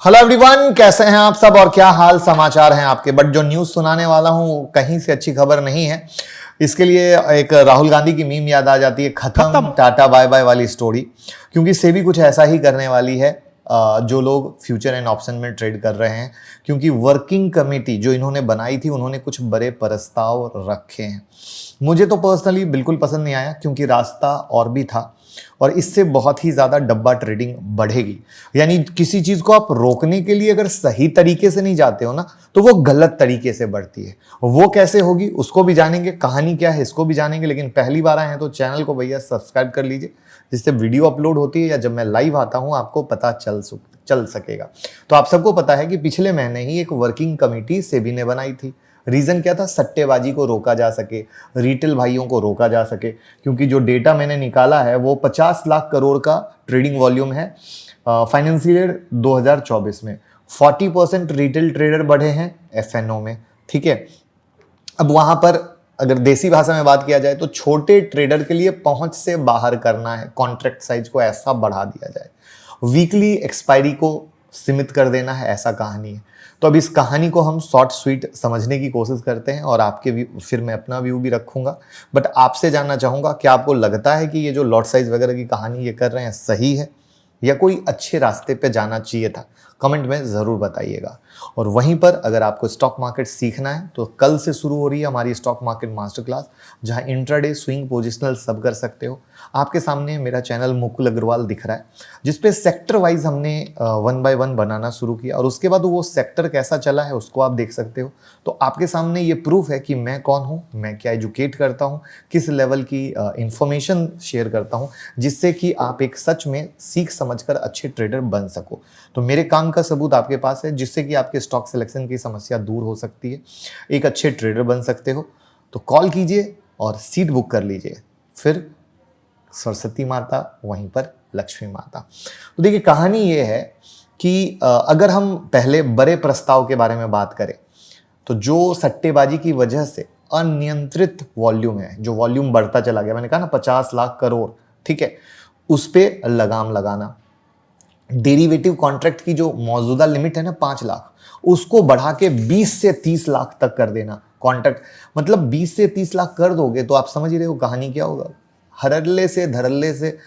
Hello everyone, कैसे हैं आप सब और क्या हाल समाचार हैं आपके। बट जो न्यूज़ सुनाने वाला हूं कहीं से अच्छी खबर नहीं है। इसके लिए एक राहुल गांधी की मीम याद आ जाती है, खत्म टाटा बाय बाय वाली स्टोरी। क्योंकि सेबी कुछ ऐसा ही करने वाली है जो लोग फ्यूचर एंड ऑप्शन में ट्रेड कर रहे हैं। क्योंकि वर्किंग कमेटी जो इन्होंने बनाई थी उन्होंने कुछ बड़े प्रस्ताव रखे हैं। मुझे तो पर्सनली बिल्कुल पसंद नहीं आया, क्योंकि रास्ता और भी था और इससे बहुत ही ज़्यादा डब्बा ट्रेडिंग बढ़ेगी। यानी किसी चीज़ को आप रोकने के लिए अगर सही तरीके से नहीं जाते हो ना, तो वो गलत तरीके से बढ़ती है। वो कैसे होगी उसको भी जानेंगे, कहानी क्या है इसको भी जानेंगे। लेकिन पहली बार आए हैं तो चैनल को भैया सब्सक्राइब कर लीजिए, जिससे वीडियो अपलोड होती है या जब मैं लाइव आता हूं आपको पता चल सकेगा। तो आप सबको पता है कि पिछले महीने ही एक वर्किंग कमेटी सेबी ने बनाई थी। रीज़न क्या था? सट्टेबाजी को रोका जा सके, रिटेल भाइयों को रोका जा सके। क्योंकि जो डेटा मैंने निकाला है वो 50 लाख करोड़ का ट्रेडिंग वॉल्यूम है फाइनेंशियल ईयर 2024 में। 40% रिटेल ट्रेडर बढ़े हैं एफएनओ में, ठीक है। अब वहां पर अगर देसी भाषा में बात किया जाए तो छोटे ट्रेडर के लिए पहुंच से बाहर करना है, कॉन्ट्रैक्ट साइज को ऐसा बढ़ा दिया जाए, वीकली एक्सपायरी को सीमित कर देना है, ऐसा कहानी है। तो अब इस कहानी को हम शॉर्ट स्वीट समझने की कोशिश करते हैं और आपके फिर मैं अपना व्यू भी रखूंगा। बट आपसे जानना चाहूंगा, क्या आपको लगता है कि ये जो लॉट साइज वगैरह की कहानी ये कर रहे हैं सही है या कोई अच्छे रास्ते पे जाना चाहिए था? कमेंट में ज़रूर बताइएगा। और वहीं पर अगर आपको स्टॉक मार्केट सीखना है तो कल से शुरू हो रही है हमारी स्टॉक मार्केट मास्टर क्लास, जहां इंट्राडे, स्विंग, पोजिशनल सब कर सकते हो। आपके सामने मेरा चैनल मुकुल अग्रवाल दिख रहा है, जिसपे सेक्टर वाइज हमने 1 बाय 1 बनाना शुरू किया और उसके बाद वो सेक्टर कैसा चला है उसको आप देख सकते हो। तो आपके सामने ये प्रूफ है कि मैं कौन हूँ, मैं क्या एजुकेट करता हूँ, किस लेवल की इंफॉर्मेशन शेयर करता हूँ, जिससे कि आप एक सच में सीख समझकर अच्छे ट्रेडर बन सको। तो मेरे काम का सबूत आपके पास है, जिससे कि आपके स्टॉक सिलेक्शन की समस्या दूर हो सकती है, एक अच्छे ट्रेडर बन सकते हो। तो कॉल कीजिए और सीट बुक कर लीजिए। फिर सरस्वती माता, वहीं पर लक्ष्मी माता। तो देखिए, कहानी ये है कि अगर हम पहले बड़े प्रस्ताव के बारे में बात करें तो जो सट्टेबाजी की वजह से अनियंत्रित वॉल्यूम है, जो वॉल्यूम बढ़ता चला गया, मैंने कहा ना 50 लाख करोड़, ठीक है, उस पे लगाम लगाना। डेरिवेटिव कॉन्ट्रैक्ट की जो मौजूदा लिमिट है ना 5 लाख, उसको बढ़ा के 20 से 30 लाख तक कर देना कॉन्ट्रैक्ट। मतलब 20 से 30 लाख कर दोगे तो आप समझ ही रहे हो कहानी क्या होगा। हरल्ले से धरल्ले से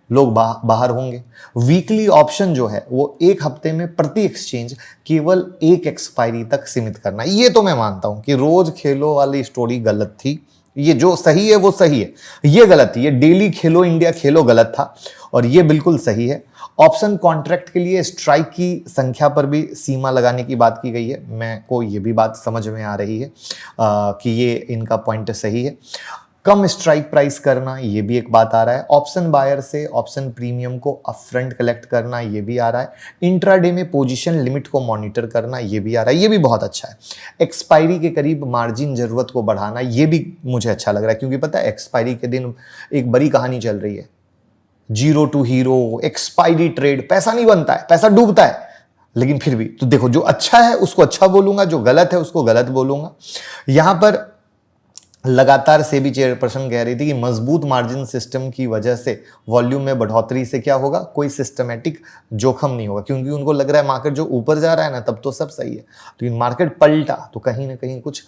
लोग बाहर होंगे। वीकली ऑप्शन जो है वो एक हफ्ते में प्रति एक्सचेंज केवल एक एक्सपायरी तक सीमित करना। ये तो मैं मानता हूं कि रोज खेलो वाली स्टोरी गलत थी। ये जो सही है वो सही है, ये गलत थी। ये डेली खेलो इंडिया खेलो गलत था और ये बिल्कुल सही है। ऑप्शन कॉन्ट्रैक्ट के लिए स्ट्राइक की संख्या पर भी सीमा लगाने की बात की गई है। मैं को ये भी बात समझ में आ रही है कि ये इनका पॉइंट सही है। कम स्ट्राइक प्राइस करना, ये भी एक बात आ रहा है। ऑप्शन बायर से ऑप्शन प्रीमियम को अपफ्रंट कलेक्ट करना, ये भी आ रहा है। इंट्राडे में पोजीशन लिमिट को मॉनिटर करना, ये भी आ रहा है, ये भी बहुत अच्छा है। एक्सपायरी के करीब मार्जिन जरूरत को बढ़ाना, ये भी मुझे अच्छा लग रहा है। क्योंकि पता है एक्सपायरी के दिन एक बड़ी कहानी चल रही है, zero to hero, expiry trade, पैसा नहीं बनता है, पैसा डूबता है। लेकिन फिर भी तो देखो, जो अच्छा है उसको अच्छा बोलूंगा, जो गलत है उसको गलत बोलूंगा। यहां पर लगातार सेबी चेयरपर्सन कह रही थी कि मजबूत मार्जिन सिस्टम की वजह से वॉल्यूम में बढ़ोतरी से क्या होगा, कोई सिस्टमैटिक जोखम नहीं होगा। क्योंकि उनको लग रहा है मार्केट जो ऊपर जा रहा है ना तब तो सब सही है, लेकिन मार्केट पलटा तो कहीं ना कहीं कुछ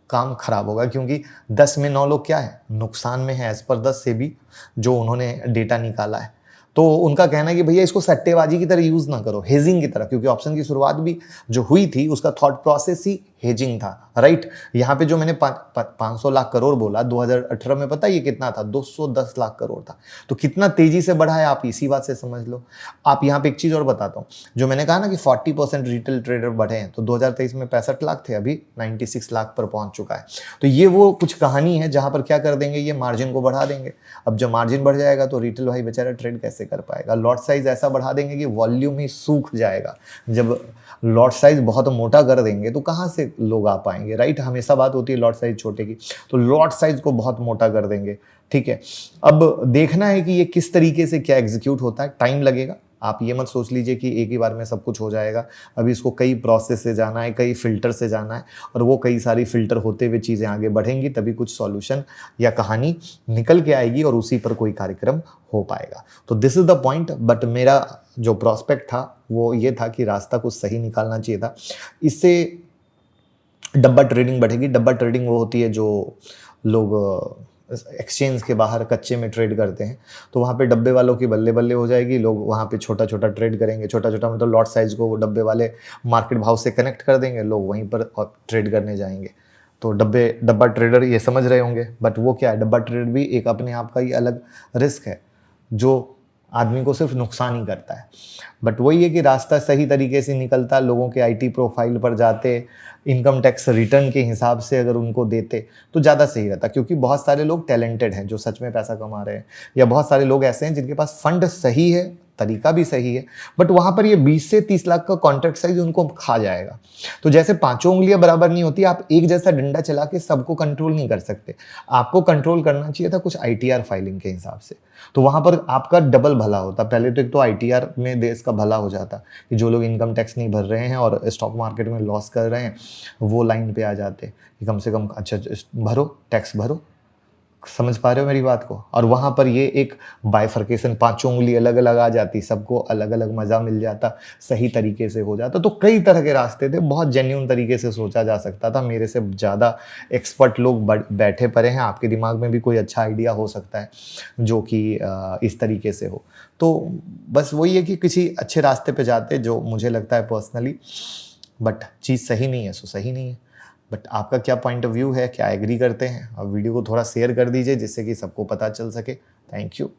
काम खराब होगा। क्योंकि 10 में 9 लोग क्या है, नुकसान में है, एज पर 10 सेबी जो उन्होंने डेटा निकाला है। तो उनका कहना है कि भैया इसको सट्टेबाजी की तरह यूज ना करो, हेजिंग की तरह। क्योंकि ऑप्शन की शुरुआत भी जो हुई थी उसका थॉट प्रोसेस ही हेजिंग था, राइट। यहाँ पे जो मैंने 500 लाख करोड़ बोला, 2018 में पता है ये कितना था, 210 लाख करोड़ था। तो कितना तेजी से बढ़ा है आप इसी बात से समझ लो। आप यहाँ पे एक चीज और बताता हूँ, जो मैंने कहा ना कि 40% रिटेल ट्रेडर बढ़े हैं, तो 2023 में 65 लाख थे, अभी 96 लाख पर पहुंच चुका है। तो ये वो कुछ कहानी है जहां पर क्या कर देंगे, ये मार्जिन को बढ़ा देंगे। अब जब मार्जिन बढ़ जाएगा तो रिटेल भाई बेचारा ट्रेड कैसे कर पाएगा। लॉट साइज ऐसा बढ़ा देंगे कि वॉल्यूम ही सूख जाएगा। जब लॉट साइज बहुत मोटा कर देंगे तो कहाँ से लोग आ पाएंगे, राइट। हमेशा बात होती है लॉट साइज छोटे की, तो लॉट साइज को बहुत मोटा कर देंगे, ठीक है। अब देखना है कि ये किस तरीके से क्या एग्जीक्यूट होता है, टाइम लगेगा। आप ये मत सोच लीजिए कि एक ही बार में सब कुछ हो जाएगा। अभी इसको कई प्रोसेस से जाना है, कई फ़िल्टर से जाना है, और वो कई सारी फ़िल्टर होते हुए चीज़ें आगे बढ़ेंगी, तभी कुछ सॉल्यूशन या कहानी निकल के आएगी और उसी पर कोई कार्यक्रम हो पाएगा। तो this is the point. But मेरा जो प्रोस्पेक्ट था वो ये था कि रास्ता कुछ सही निकालना चाहिए था। इससे डब्बा ट्रेडिंग बढ़ेगी। डब्बा ट्रेडिंग वो होती है जो लोग एक्सचेंज के बाहर कच्चे में ट्रेड करते हैं, तो वहाँ पे डब्बे वालों की बल्ले बल्ले हो जाएगी। लोग वहाँ पे छोटा छोटा ट्रेड करेंगे, छोटा छोटा मतलब लॉट साइज़ को वो डब्बे वाले मार्केट भाव से कनेक्ट कर देंगे, लोग वहीं पर ट्रेड करने जाएंगे। तो डब्बा ट्रेडर ये समझ रहे होंगे, बट वो क्या है, डब्बा ट्रेडर भी एक अपने आप का ही अलग रिस्क है जो आदमी को सिर्फ नुकसान ही करता है। बट वही है कि रास्ता सही तरीके से निकलता, लोगों के आईटी प्रोफाइल पर जाते, इनकम टैक्स रिटर्न के हिसाब से अगर उनको देते तो ज़्यादा सही रहता, क्योंकि बहुत सारे लोग टैलेंटेड हैं जो सच में पैसा कमा रहे हैं, या बहुत सारे लोग ऐसे हैं जिनके पास फंड सही है, तरीका भी सही है, बट वहाँ पर ये 20 से 30 लाख का कॉन्ट्रैक्ट साइज उनको खा जाएगा। तो जैसे पांचों उंगलियां बराबर नहीं होती, आप एक जैसा डंडा चला के सबको कंट्रोल नहीं कर सकते। आपको कंट्रोल करना चाहिए था कुछ आईटीआर फाइलिंग के हिसाब से, तो वहाँ पर आपका डबल भला होता। पहले तो एक तो आईटीआर में देश का भला हो जाता कि जो लोग इनकम टैक्स नहीं भर रहे हैं और स्टॉक मार्केट में लॉस कर रहे हैं वो लाइन पे आ जाते कि कम से कम अच्छा भरो, टैक्स भरो। समझ पा रहे हो मेरी बात को? और वहाँ पर ये एक बाइफर्केशन, पांचों उंगली अलग अलग आ जाती, सबको अलग अलग मज़ा मिल जाता, सही तरीके से हो जाता। तो कई तरह के रास्ते थे, बहुत जेन्युइन तरीके से सोचा जा सकता था। मेरे से ज़्यादा एक्सपर्ट लोग बैठे पड़े हैं, आपके दिमाग में भी कोई अच्छा आइडिया हो सकता है जो कि इस तरीके से हो। तो बस वही है कि किसी अच्छे रास्ते पे जाते, जो मुझे लगता है पर्सनली, बट चीज़ सही नहीं है सो सही नहीं है। बट आपका क्या पॉइंट ऑफ व्यू है, क्या एग्री करते हैं? और वीडियो को थोड़ा शेयर कर दीजिए जिससे कि सबको पता चल सके। Thank you.